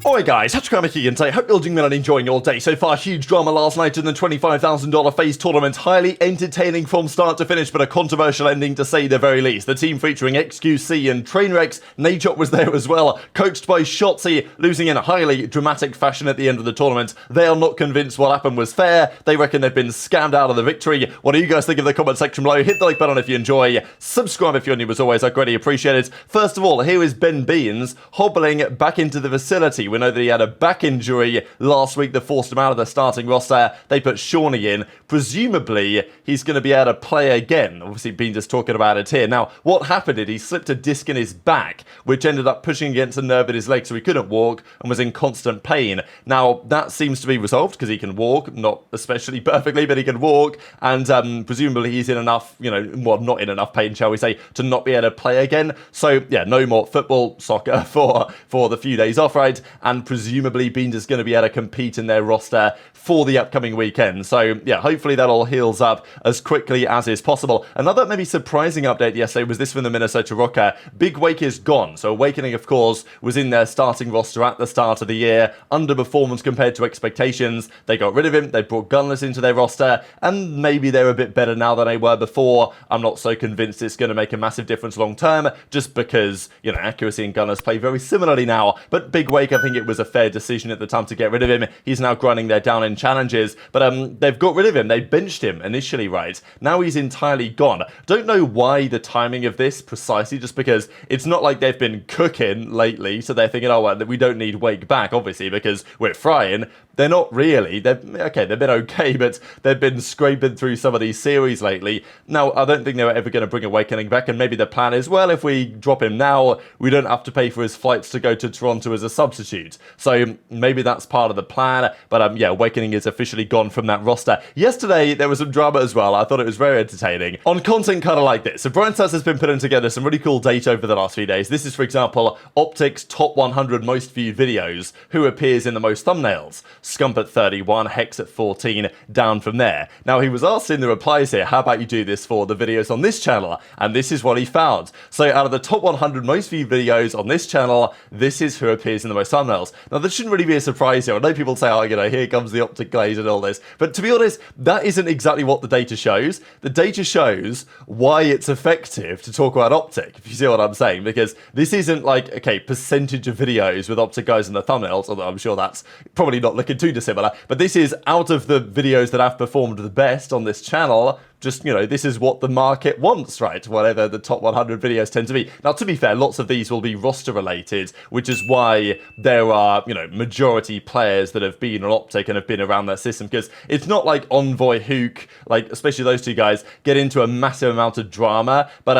Alright guys, TacticalRab here and I hope you're doing well and enjoying your day. So far, huge drama last night in the $25,000 FaZe tournament. Highly entertaining from start to finish, but a controversial ending to say the very least. The team featuring XQC and TrainWreck, Nadeshot was there as well, coached by Shotzzy, losing in a highly dramatic fashion at the end of the tournament. They are not convinced what happened was fair. They reckon they've been scammed out of the victory. What do you guys think in the comment section below? Hit the like button if you enjoy. Subscribe if you're new as always, I greatly appreciate it. First of all, here is Ben Beans hobbling back into the facility. We know that he had a back injury last week that forced him out of the starting roster. They put Shawnee in. Presumably, he's going to be able to play again. Obviously, Bean just talking about it here. Now, what happened is he slipped a disc in his back, which ended up pushing against a nerve in his leg, so he couldn't walk and was in constant pain. Now, that seems to be resolved because he can walk, not especially perfectly, but he can walk, and presumably he's in enough, well, not in enough pain, shall we say, to not be able to play again. So, yeah, no more football, soccer for the few days off, right? And presumably Beans is going to be able to compete in their roster for the upcoming weekend. So yeah, hopefully that all heals up as quickly as is possible. Another maybe surprising update yesterday was this from the Minnesota Rocker. Big Wake is gone. So Awakening, of course, was in their starting roster at the start of the year. Underperformance compared to expectations. They got rid of him. They brought Gunless into their roster. And maybe they're a bit better now than they were before. I'm not so convinced it's going to make a massive difference long term, just because, Accuracy and Gunless play very similarly now. But Big Wake, I think it was a fair decision at the time to get rid of him. He's now grinding their down in challenges, but they've got rid of him. They benched him initially, right? Now he's entirely gone. Don't know why the timing of this precisely, just because it's not like they've been cooking lately, so they're thinking, oh, well, we don't need Wake back, obviously, because we're frying. They're not really. They've been okay, but they've been scraping through some of these series lately. Now, I don't think they were ever going to bring Awakening back, and maybe the plan is, well, if we drop him now, we don't have to pay for his flights to go to Toronto as a substitute. So maybe that's part of the plan, but yeah, Awakening is officially gone from that roster. Yesterday, there was some drama as well. I thought it was very entertaining. On content kind of like this, so Brian Stats has been putting together some really cool data over the last few days. This is, for example, OpTic's top 100 most viewed videos, who appears in the most thumbnails. Scump at 31, Hex at 14, down from there. Now, he was asked in the replies here, how about you do this for the videos on this channel? And this is what he found. So out of the top 100 most viewed videos on this channel, this is who appears in the most thumbnails. Now, this shouldn't really be a surprise here. I know people say, oh, here comes the OpTic glaze and all this. But to be honest, that isn't exactly what the data shows. The data shows why it's effective to talk about OpTic, if you see what I'm saying. Because this isn't like, okay, percentage of videos with OpTic guys in the thumbnails, although I'm sure that's probably not looking too dissimilar. But this is out of the videos that have performed the best on this channel. Just, this is what the market wants, right? Whatever the top 100 videos tend to be. Now, to be fair, lots of these will be roster related, which is why there are, majority players that have been on OpTic and have been around that system, because it's not like Envoy, Hook, like, especially those two guys, get into a massive amount of drama, but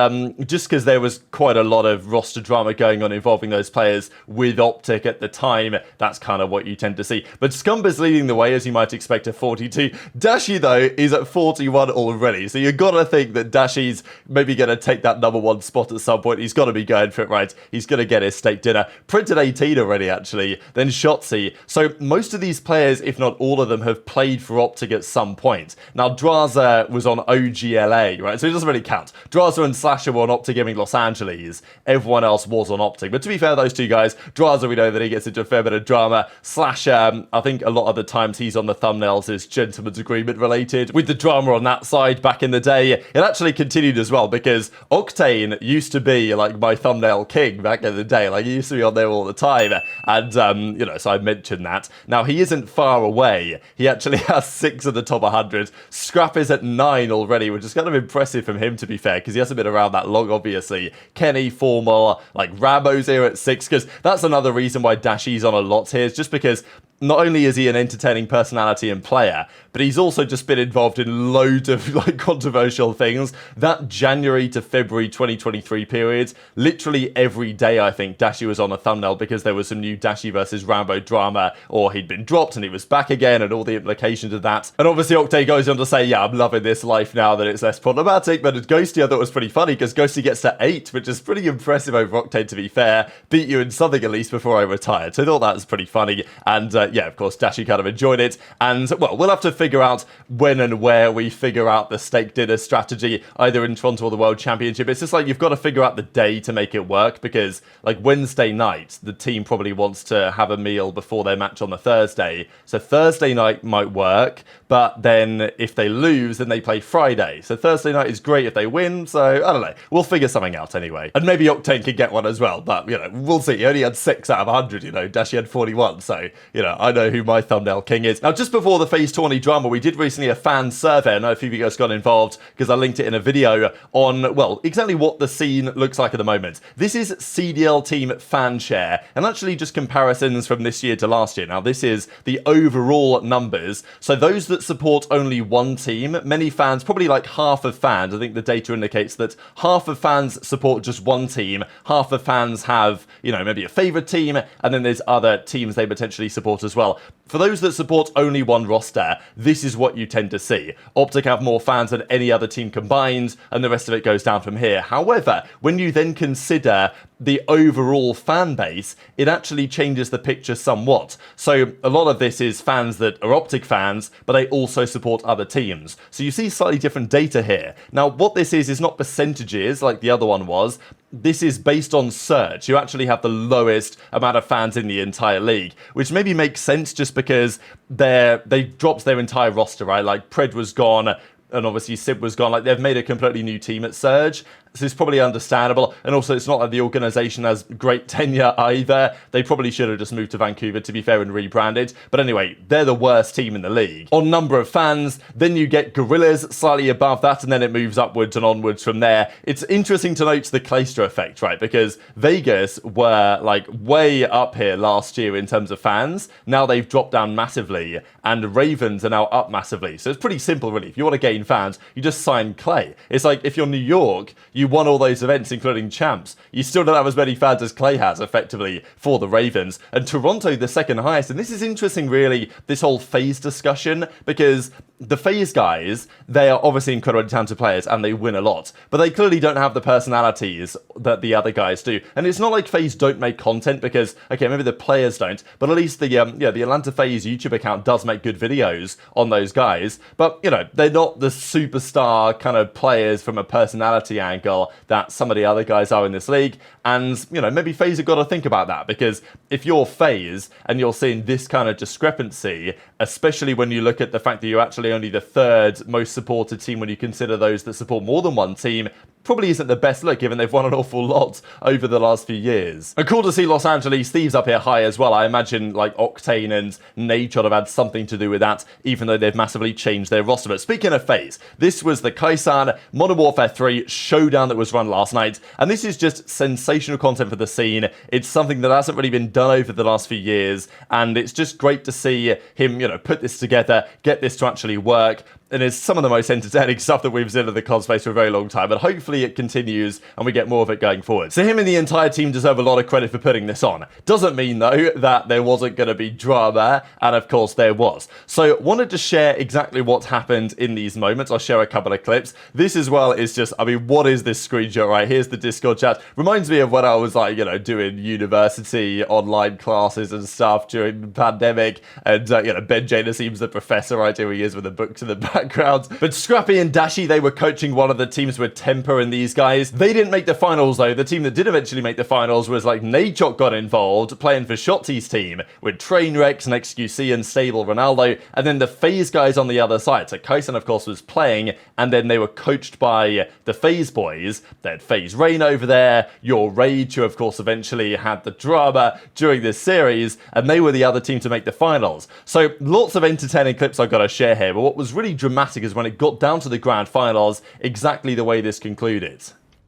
just because there was quite a lot of roster drama going on involving those players with OpTic at the time, that's kind of what you tend to see. But Scump is leading the way, as you might expect, at 42. Dashy, though, is at 41 already. So you've got to think that Dashy's maybe going to take that #1 spot at some point. He's got to be going for it, right? He's going to get his steak dinner. Printed 18 already, actually. Then Shotzzy. So most of these players, if not all of them, have played for OpTic at some point. Now, Drazah was on OGLA, right? So it doesn't really count. Drazah and Slasher were on OpTic Gaming Los Angeles. Everyone else was on OpTic. But to be fair, those two guys, Drazah, we know that he gets into a fair bit of drama. Slasher, I think a lot of the times he's on the thumbnails is gentleman's agreement related. With the drama on that side, back in the day, it actually continued as well, because Octane used to be like my thumbnail king back in the day. Like, he used to be on there all the time, and so I mentioned that. Now, he isn't far away. He actually has 6 of the top 100. Scrappy's at 9 already, which is kind of impressive from him, to be fair, because he hasn't been around that long, obviously. Kenny, Formal, like Rambo's here at 6, because that's another reason why Dashy's on a lot here, is just because not only is he an entertaining personality and player, but he's also just been involved in loads of like controversial things. That January to February 2023 period, literally every day I think Dashy was on a thumbnail, because there was some new Dashy versus Rambo drama, or he'd been dropped and he was back again, and all the implications of that. And obviously Octane goes on to say, yeah, I'm loving this life now that it's less problematic. But Ghosty, I thought was pretty funny, because Ghosty gets to 8, which is pretty impressive over Octane, to be fair. Beat you in something at least before I retired. So I thought that was pretty funny. And yeah, of course, Dashy kind of enjoyed it. And, well, we'll have to figure out when and where we figure out the steak dinner strategy, either in Toronto or the World Championship. It's just like you've got to figure out the day to make it work, because, like, Wednesday night, the team probably wants to have a meal before their match on the Thursday. So Thursday night might work, but then if they lose, then they play Friday. So Thursday night is great if they win, so I don't know. We'll figure something out anyway. And maybe Octane could get one as well, but, you know, we'll see. He only had 6 out of 100, you know. Dashy had 41, so, you know, I know who my thumbnail king is. Now, just before the FaZe Tourney drama, we did recently a fan survey. I know a few of you guys got involved because I linked it in a video on, well, exactly what the scene looks like at the moment. This is CDL team fan share, and actually just comparisons from this year to last year. Now, this is the overall numbers. So those that support only one team, many fans, probably like half of fans, I think the data indicates that half of fans support just one team, half of fans have, you know, maybe a favorite team, and then there's other teams they potentially support as well. For those that support only one roster, this is what you tend to see. OpTic have more fans than any other team combined, and the rest of it goes down from here. However, when you then consider the overall fan base, it actually changes the picture somewhat. So a lot of this is fans that are OpTic fans, but they also support other teams. So you see slightly different data here. Now, what this is not percentages like the other one was. This is based on surge. You actually have the lowest amount of fans in the entire league, which maybe makes sense just because they dropped their entire roster, right? Like Pred was gone, and obviously Simp was gone. Like, they've made a completely new team at Surge. So it's probably understandable. And also, it's not like the organization has great tenure either. They probably should have just moved to Vancouver, to be fair, and rebranded. But anyway, they're the worst team in the league. On number of fans, then you get Gorillas slightly above that, and then it moves upwards and onwards from there. It's interesting to note the Clayster effect, right? Because Vegas were, like, way up here last year in terms of fans. Now they've dropped down massively, and Ravens are now up massively. So it's pretty simple, really. If you want to gain fans, you just sign Clay. It's like, if you're New York, you won all those events, including champs. You still don't have as many fans as Clay has, effectively, for the Ravens. And Toronto, the second highest. And this is interesting, really, this whole FaZe discussion, because the FaZe guys, they are obviously incredibly talented players, and they win a lot. But they clearly don't have the personalities that the other guys do. And it's not like FaZe don't make content, because, okay, maybe the players don't, but at least the Atlanta FaZe YouTube account does make good videos on those guys. But, you know, they're not the superstar kind of players from a personality angle that some of the other guys are in this league. And, you know, maybe FaZe have got to think about that, because if you're FaZe and you're seeing this kind of discrepancy, especially when you look at the fact that you're actually only the third most supported team when you consider those that support more than one team, probably isn't the best look, given they've won an awful lot over the last few years. And cool to see Los Angeles Thieves up here high as well. I imagine like Octane and Nate have had something to do with that, even though they've massively changed their roster. But speaking of FaZe, this was the Kaysan Modern Warfare 3 showdown that was run last night, and this is just sensational content for the scene. It's something that hasn't really been done over the last few years, and it's just great to see him, you know, put this together, get this to actually work. And it's some of the most entertaining stuff that we've seen in the COD space for a very long time, and hopefully it continues and we get more of it going forward. So him and the entire team deserve a lot of credit for putting this on. Doesn't mean, though, that there wasn't going to be drama, and of course there was. So wanted to share exactly what happened in these moments. I'll share a couple of clips. This as well is just, I mean, what is this screenshot, right? Here's the Discord chat. Reminds me of when I was like, you know, doing university online classes and stuff during the pandemic, and, you know, Ben JoeDeceives, the professor, right, here he is with the books in the background. But Scrappy and Dashy, they were coaching one of the teams with Temper and these guys. They didn't make the finals, though. The team that did eventually make the finals was like Nadeshot got involved, playing for Shotzzy's team with Trainwrecks and XQC and Stable Ronaldo, and then the FaZe guys on the other side. So Kaysan, of course, was playing, and then they were coached by the FaZe boys. They had FaZe Rain over there, Your Rage, who of course eventually had the drama during this series, and they were the other team to make the finals. So lots of entertaining clips I've got to share here, but what was really dramatic is when it got down to the grand finals, exactly the way this concluded.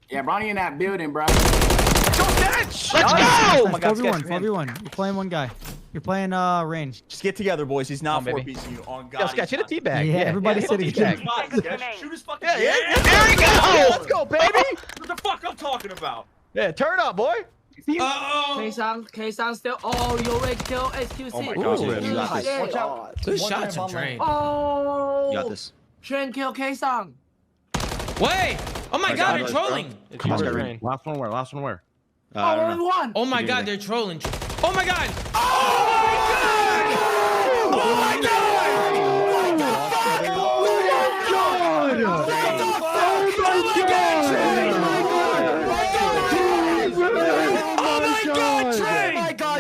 Yeah, Ronnie in that building, bro. Let's go! Oh my God, 4v1. You're playing one guy. You're playing range. Just get together, boys. He's not 4-piecing you. On God. Yo, Sketch, hit a teabag. Yeah, everybody's sitting. Shoot his fucking there you go! Let's go, baby! What the fuck I'm talking about? Yeah, turn up, boy. Kaysan still. Oh, Your Rage kill XQC. Oh my God, you got this. Watch out. Good shots on drain. Oh. You got this. Train kill Kaysan. Wait! Oh my God, they're trolling. Come on, last one where? Last one where? Oh, only one. Oh my God, they're trolling. Oh my God! Oh my God!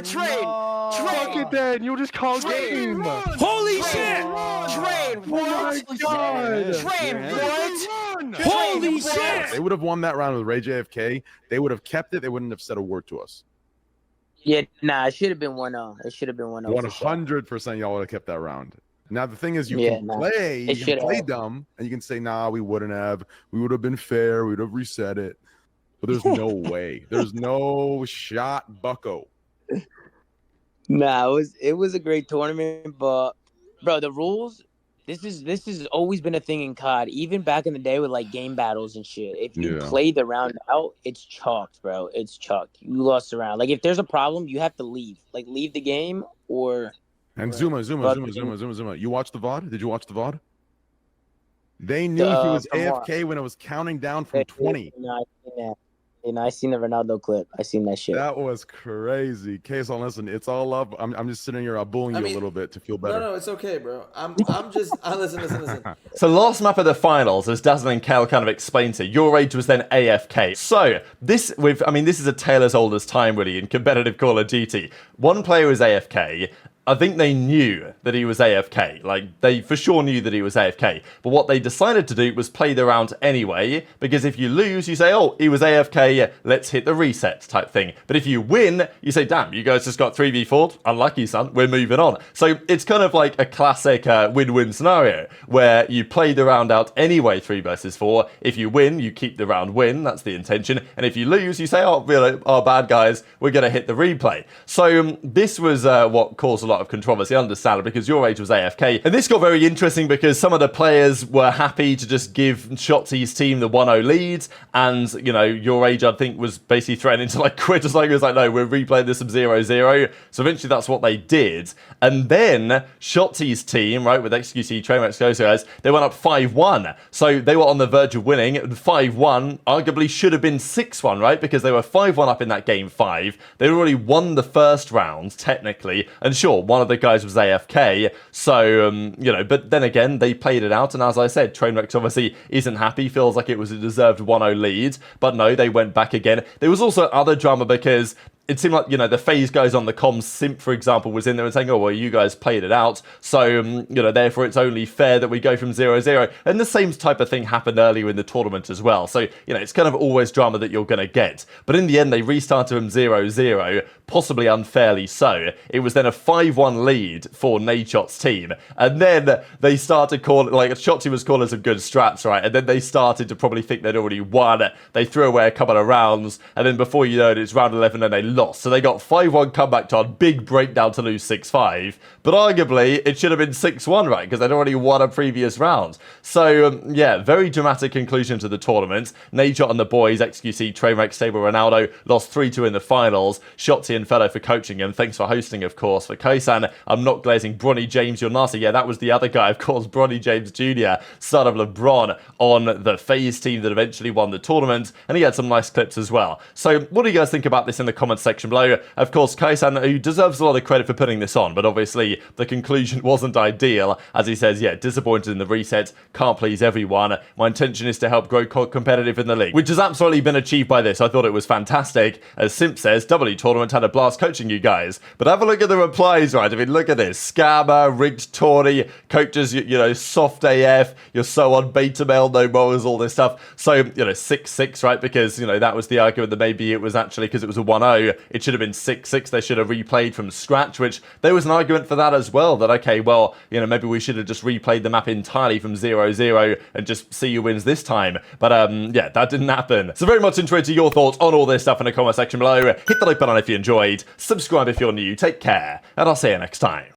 Train. Fuck it then. You'll just call game. Holy shit! Train. What? Train. What? Holy shit! They would have won that round with Ray JFK. They would have kept it. They wouldn't have said a word to us. Yeah, nah, it should have been 1-0. It should have been 1-0. 100% y'all would have kept that round. Now the thing is, you Yeah, can nah. play, you It can should play have. dumb, and you can say, "Nah, we wouldn't have. We would have been fair. We would have reset it." But there's no way. There's no shot, Bucko. Nah, it was a great tournament, but bro, the rules. This has always been a thing in COD, even back in the day with like game battles and shit. If you play the round out, it's chalked, bro. It's chalked. You lost the round. Like if there's a problem, you have to leave. Like leave the game or. And Zuma. You watched the VOD? Did you watch the VOD? They knew he was AFK when it was counting down from 20. No, I seen that. I seen the Ronaldo clip. I seen that shit. That was crazy. Kaysan, listen, it's all love. I'm just sitting here bullying you a little bit to feel better. No, it's okay, bro. I'm just listen. So last map of the finals, as Dazza and Cal kind of explained it, your age was then AFK. So this is a tale as old as time really in competitive Call of Duty. One player was AFK. I think they knew that he was AFK. Like, they for sure knew that he was AFK. But what they decided to do was play the round anyway, because if you lose, you say, oh, he was AFK, let's hit the reset type thing. But if you win, you say, damn, you guys just got 3v4'd. Unlucky, son. We're moving on. So it's kind of like a classic win-win scenario, where you play the round out anyway, 3 versus 4. If you win, you keep the round win. That's the intention. And if you lose, you say, oh, really, our bad guys, we're going to hit the replay. So this was what caused a lot of controversy, understandable, because your age was AFK. And this got very interesting because some of the players were happy to just give Shotzzy's team the 1-0 lead, and, you know, your age, I think, was basically threatening to, like, quit. Just like, it was like, no, we're replaying this from 0-0. So eventually that's what they did. And then Shotzzy's team, right, with XQC, TacticalRab, Ghosty, they went up 5-1. So they were on the verge of winning. 5-1 arguably should have been 6-1, right? Because they were 5-1 up in that game 5. They already won the first round, technically. And sure, one of the guys was AFK. So, you know, but then again, they played it out. And as I said, TacticalRab obviously isn't happy, feels like it was a deserved 1-0 lead. But no, they went back again. There was also other drama because it seemed like, you know, the FaZe guys on the comms, Simp, for example, was in there and saying, oh, well, you guys played it out. So, you know, therefore it's only fair that we go from 0-0. And the same type of thing happened earlier in the tournament as well. So, you know, it's kind of always drama that you're going to get. But in the end, they restarted from 0-0, possibly unfairly so. It was then a 5-1 lead for Nadeshot's team. And then they started calling, like, Shotzzy was calling some good strats, right? And then they started to probably think they'd already won. They threw away a couple of rounds. And then before you know it, it's round 11 and they lost. So they got 5-1 comeback time, big breakdown to lose 6-5. But arguably, it should have been 6-1, right? Because they'd already won a previous round. So, yeah, very dramatic conclusion to the tournament. Nadeshot and the boys, XQC, TacticalRab, Stable, Ronaldo, lost 3-2 in the finals. Shotzzy and Fellow for coaching him. Thanks for hosting, of course. For Kaysan, I'm not glazing. Bronny James, you're nasty. Yeah, that was the other guy, of course, Bronny James Jr., son of LeBron, on the FaZe team that eventually won the tournament. And he had some nice clips as well. So, what do you guys think about this in the comments section below? Of course, Kaysan, who deserves a lot of credit for putting this on, but obviously the conclusion wasn't ideal. As he says, yeah, disappointed in the reset, can't please everyone. My intention is to help grow competitive in the league, which has absolutely been achieved by this. I thought it was fantastic. As Simp says, W Tournament had a blast coaching you guys. But have a look at the replies, right? I mean, look at this. Scammer, rigged tourney, coaches, you know, soft AF, you're so on beta mail, no mowers, all this stuff. So, you know, 6-6, right? Because, you know, that was the argument that maybe it was actually because it was a 1-0. It should have been 6-6. They should have replayed from scratch, which there was an argument for that as well. That, okay, well, you know, maybe we should have just replayed the map entirely from 0-0 and just see who wins this time. But, yeah, that didn't happen. So very much interested to your thoughts on all this stuff in the comment section below. Hit the like button if you enjoyed. Subscribe if you're new. Take care, and I'll see you next time.